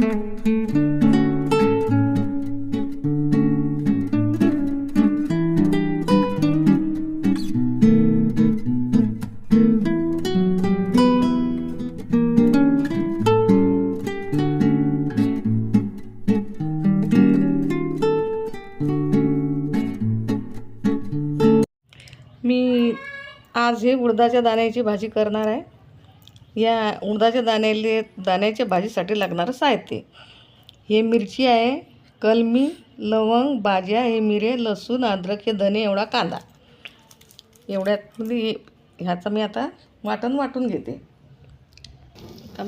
मी आज हे उडदाच्या दाण्याची भाजी करणार आहे। या उडदाच्या दाण्याच्या भाजीसाठी लागणारं साहित्य, हे मिरची आहे, कलमी, लवंग, भाज्या, हे मिरे, लसूण, अद्रक, हे धने, एवढा कांदा। एवढ्यात ह्याचं मी आता वाटून घेते। आता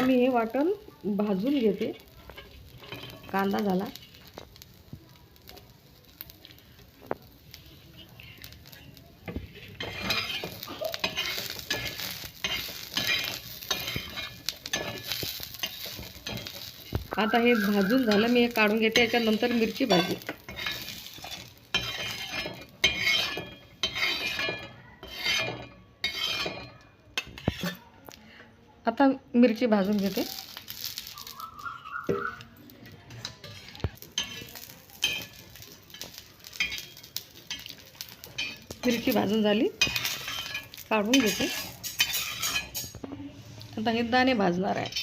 मी हे वाटण भाजून घेते। कांदा झाला, आता हे भाजून झालं, मी हे काढून घेते। याच्यानंतर मिरची भाजी, आता मिरची भाजून घेते। मिरची भाजून झाली, काढून घेते। आता हे दाणे भाजणार आहे।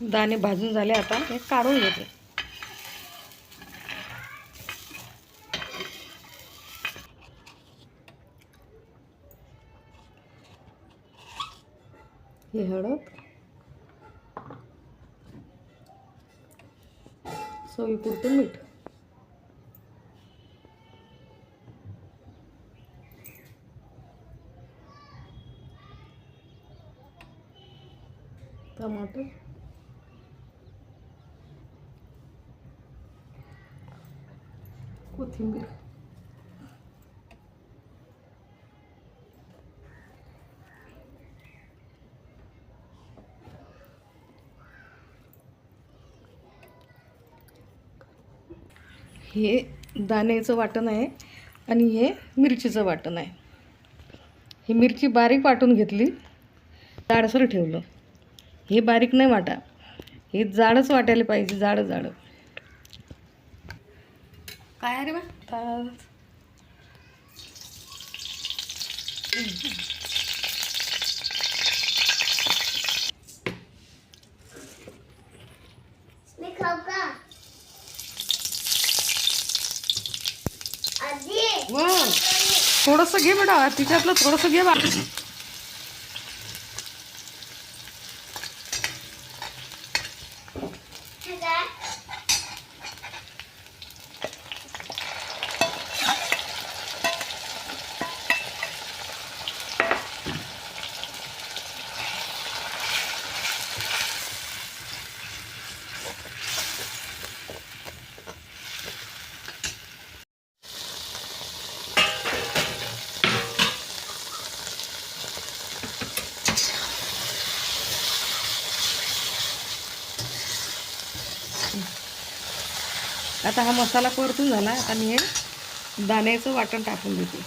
दाणे भाजून झाले, आता हे काढून घेते। हे हळद, चवीपुरतं मीठ, टमाटर, कोथिंबीर, हे दाण्याचं वाटण आहे आणि हे मिरचीचं वाटण आहे। ही मिरची बारीक वाटून घेतली, जाडसर ठेवलं। हे बारीक नाही वाटा, हे जाडच वाटायला पाहिजे, जाड जाड। काय रे बा, मी खाऊ का आजी? थोडंसं घे बेटा, तिच्यातलं थोडंसं घे बा। आता हा मसाला परतून झाला, आता मी हे दाण्याचं वाटण टाकून देते।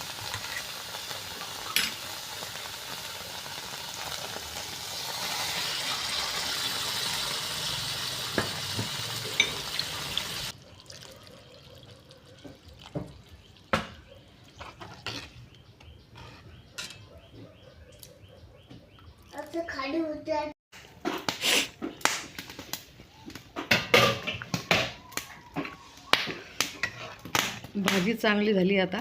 आता खाली होते। भाजी चांगली झाली। आता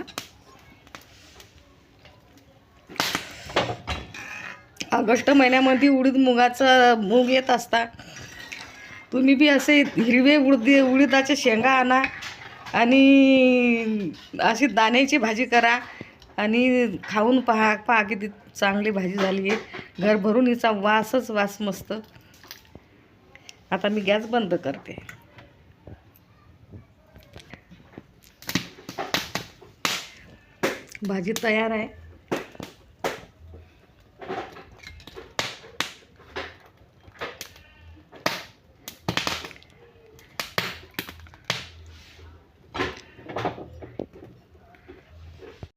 ऑगस्ट महिन्यामध्ये मूग येत असता, तुम्ही बी असे हिरवे उडीदाच्या शेंगा आणा आणि अशी दाण्याची भाजी करा आणि खाऊन पहा किती चांगली भाजी झाली आहे। घर भरून हिचा वासच वास मस्त। आता मी गॅस बंद करते। भाजी तयार आहे.